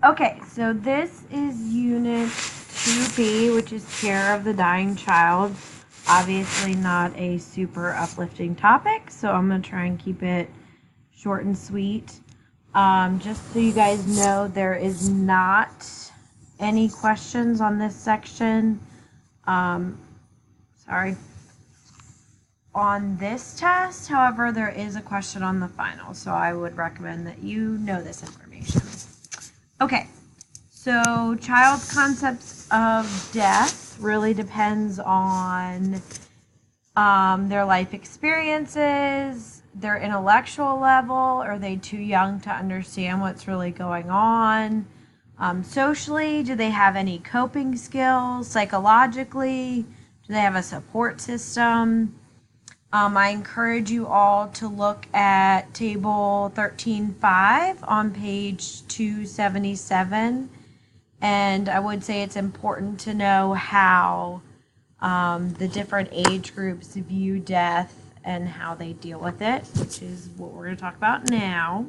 Okay, so this is Unit 2B, which is care of the dying child. Obviously not a super uplifting topic, so I'm going to try and keep it short and sweet. Just so you guys know, there is not any questions on this section. Sorry. On this test, however, there is a question on the final, so I would recommend that you know this information. Okay, so child's concepts of death really depends on their life experiences, their intellectual level. Are they too young to understand what's really going on? Socially, do they have any coping skills? Psychologically, do they have a support system? I encourage you all to look at table 13.5 on page 277. And I would say it's important to know how the different age groups view death and how they deal with it, which is what we're going to talk about now.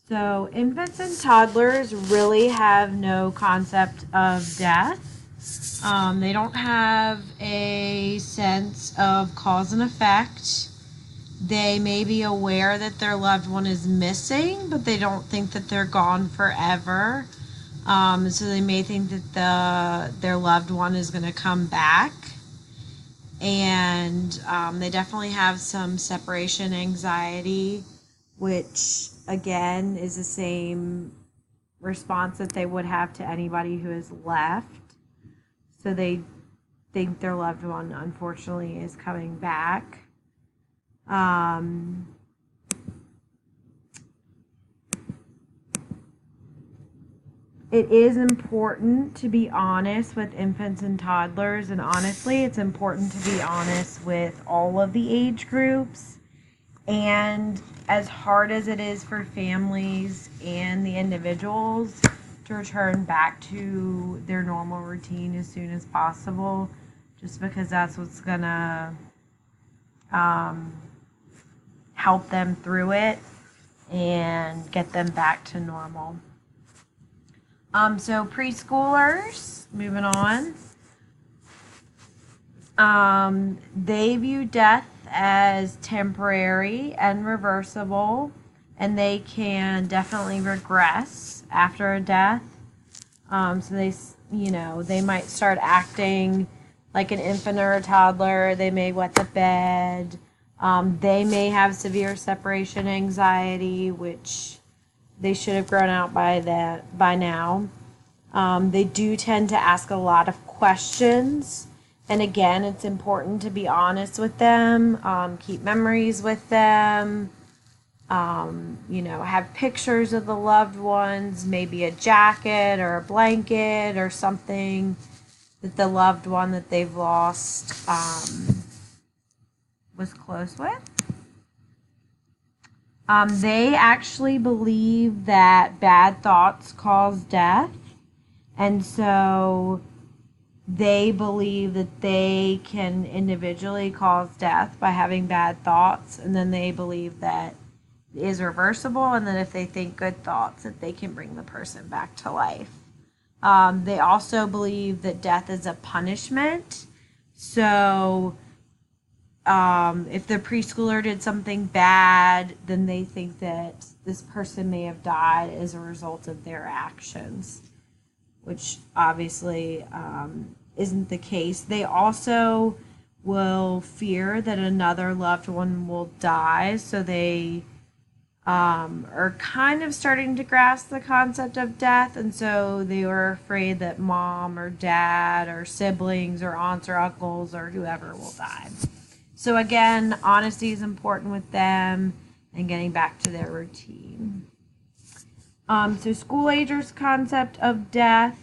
So infants and toddlers really have no concept of death. They don't have a sense of cause and effect. They may be aware that their loved one is missing, but they don't think that they're gone forever. So they may think that their loved one is going to come back. And they definitely have some separation anxiety, which again is the same response that they would have to anybody who is left. So they think their loved one, unfortunately, is coming back. It is important to be honest with infants and toddlers, and honestly, it's important to be honest with all of the age groups. And as hard as it is for families and the individuals to return back to their normal routine as soon as possible, just because that's what's gonna help them through it and get them back to normal. So preschoolers, moving on, they view death as temporary and reversible, and they can definitely regress after a death. So they might start acting like an infant or a toddler. They may wet the bed. They may have severe separation anxiety, which they should have grown out by now. They do tend to ask a lot of questions. And again, it's important to be honest with them, keep memories with them, have pictures of the loved ones, maybe a jacket or a blanket or something that the loved one that they've lost was close with. They actually believe that bad thoughts cause death, and so they believe that they can individually cause death by having bad thoughts, and then they believe that it is reversible, and that if they think good thoughts, that they can bring the person back to life. They also believe that death is a punishment. So if the preschooler did something bad, then they think that this person may have died as a result of their actions, which obviously isn't the case. They also will fear that another loved one will die, so they are kind of starting to grasp the concept of death, and so they were afraid that mom or dad or siblings or aunts or uncles or whoever will die. So again, honesty is important with them and getting back to their routine. So school agers' concept of death,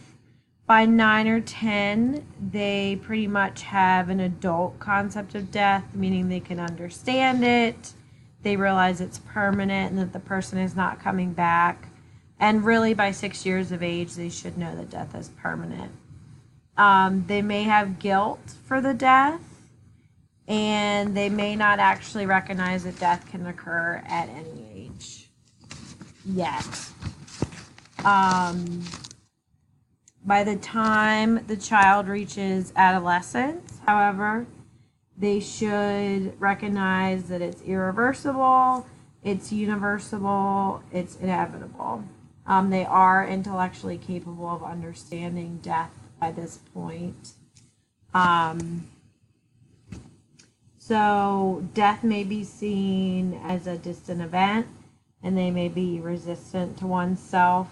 by 9 or 10, they pretty much have an adult concept of death, meaning they can understand it, they realize it's permanent and that the person is not coming back. And really by 6 years of age, they should know that death is permanent. They may have guilt for the death, and they may not actually recognize that death can occur at any age yet. Um, by the time the child reaches adolescence, however, they should recognize that it's irreversible, it's universal, it's inevitable. They are intellectually capable of understanding death by this point. So death may be seen as a distant event, and they may be resistant to oneself.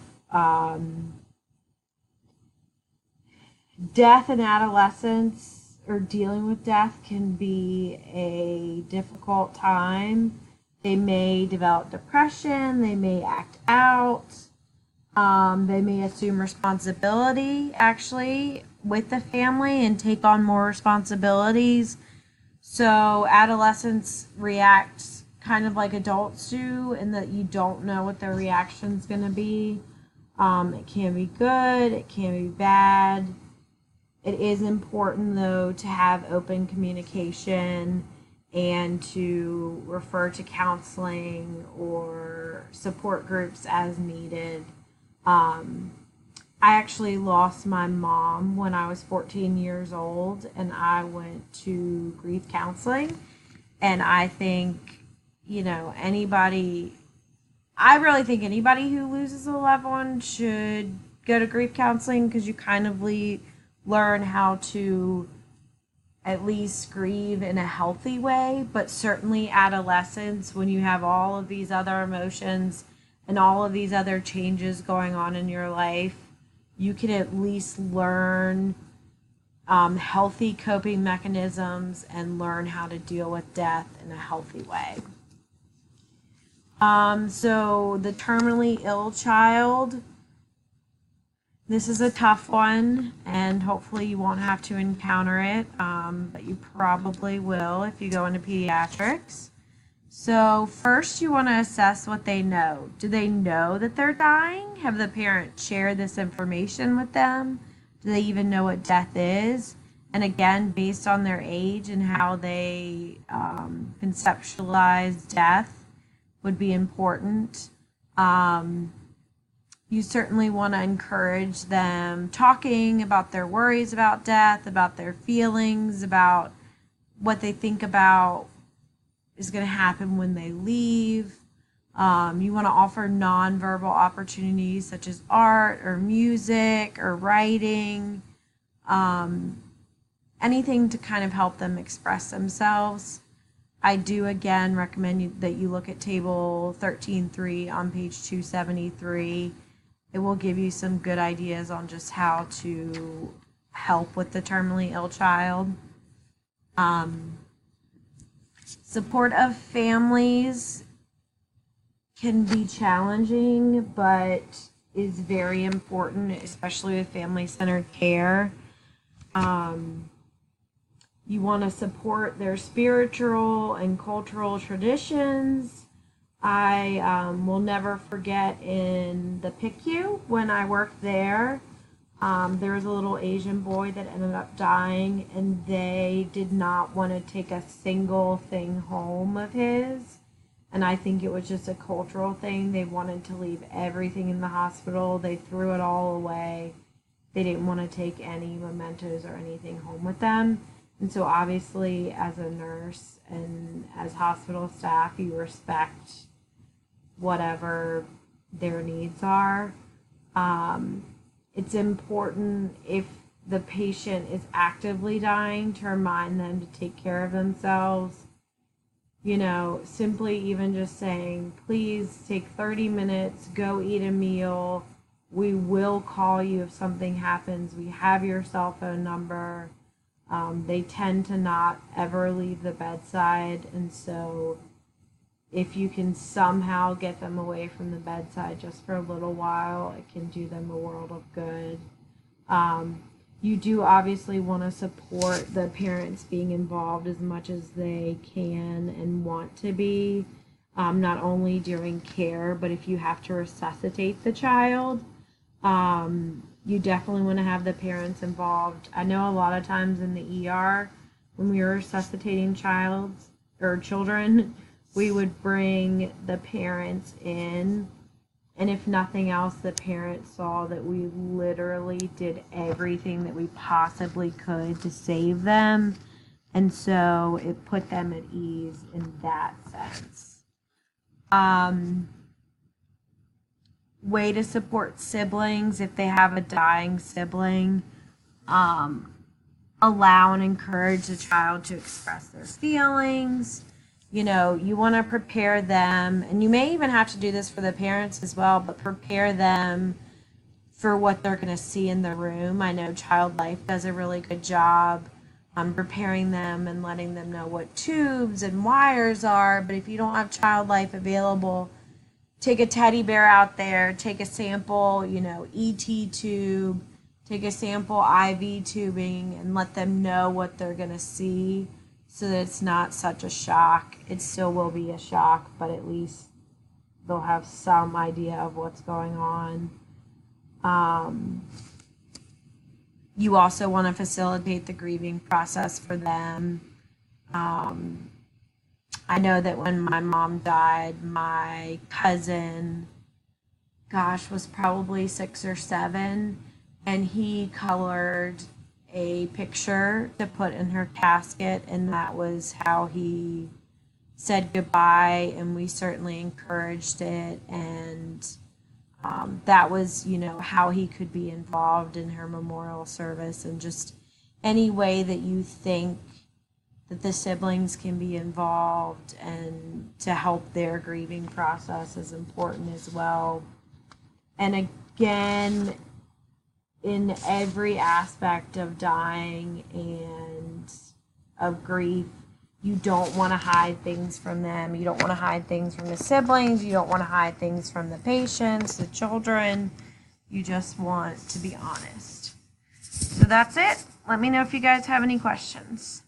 Death in adolescence, or dealing with death, can be a difficult time. They may develop depression, they may act out, they may assume responsibility actually with the family and take on more responsibilities. So adolescents react kind of like adults do, in that you don't know what their reaction's going to be. It can be good, it can be bad. It is important, though, to have open communication and to refer to counseling or support groups as needed. I actually lost my mom when I was 14 years old, and I went to grief counseling. And I think, I really think anybody who loses a loved one should go to grief counseling, because you kind of learn how to at least grieve in a healthy way. But certainly adolescence, when you have all of these other emotions and all of these other changes going on in your life, you can at least learn healthy coping mechanisms and learn how to deal with death in a healthy way. So the terminally ill child, this is a tough one, and hopefully you won't have to encounter it, but you probably will if you go into pediatrics. So first you want to assess what they know. Do they know that they're dying? Have the parent shared this information with them? Do they even know what death is? And again, based on their age and how they conceptualize death would be important. You certainly want to encourage them talking about their worries about death, about their feelings, about what they think about is going to happen when they leave. You want to offer nonverbal opportunities such as art or music or writing, anything to kind of help them express themselves. I do again recommend that you look at table 13.3 on page 273. It will give you some good ideas on just how to help with the terminally ill child. Support of families can be challenging, but is very important, especially with family-centered care. You want to support their spiritual and cultural traditions. I will never forget in the PICU when I worked there, there was a little Asian boy that ended up dying, and they did not want to take a single thing home of his. And I think it was just a cultural thing. They wanted to leave everything in the hospital. They threw it all away. They didn't want to take any mementos or anything home with them. And so obviously as a nurse and as hospital staff, you respect whatever their needs are. It's important, if the patient is actively dying, to remind them to take care of themselves. Simply even just saying, please take 30 minutes, go eat a meal. We will call you if something happens. We have your cell phone number. They tend to not ever leave the bedside, and so if you can somehow get them away from the bedside just for a little while, it can do them a world of good. You do obviously want to support the parents being involved as much as they can and want to be, not only during care, but if you have to resuscitate the child, you definitely want to have the parents involved. I know a lot of times in the ER, when we were resuscitating children, we would bring the parents in And if nothing else, the parents saw that we literally did everything that we possibly could to save them. And so it put them at ease in that sense. Way to support siblings if they have a dying sibling. Allow and encourage the child to express their feelings. You know, you want to prepare them, and you may even have to do this for the parents as well, but prepare them for what they're going to see in the room. I know Child Life does a really good job preparing them and letting them know what tubes and wires are, but if you don't have Child Life available, take a teddy bear out there, take a sample, you know, ET tube, take a sample IV tubing, and let them know what they're going to see so that it's not such a shock. It still will be a shock, but at least they'll have some idea of what's going on. You also want to facilitate the grieving process for them. I know that when my mom died, my cousin, was probably 6 or 7, and he colored a picture to put in her casket, and that was how he said goodbye, and we certainly encouraged it, and that was, you know, how he could be involved in her memorial service, and just any way that you think that the siblings can be involved and to help their grieving process is important as well. And again, in every aspect of dying and of grief, you don't want to hide things from them. You don't want to hide things from the siblings. You don't want to hide things from the patients, the children. You just want to be honest. So that's it. Let me know if you guys have any questions.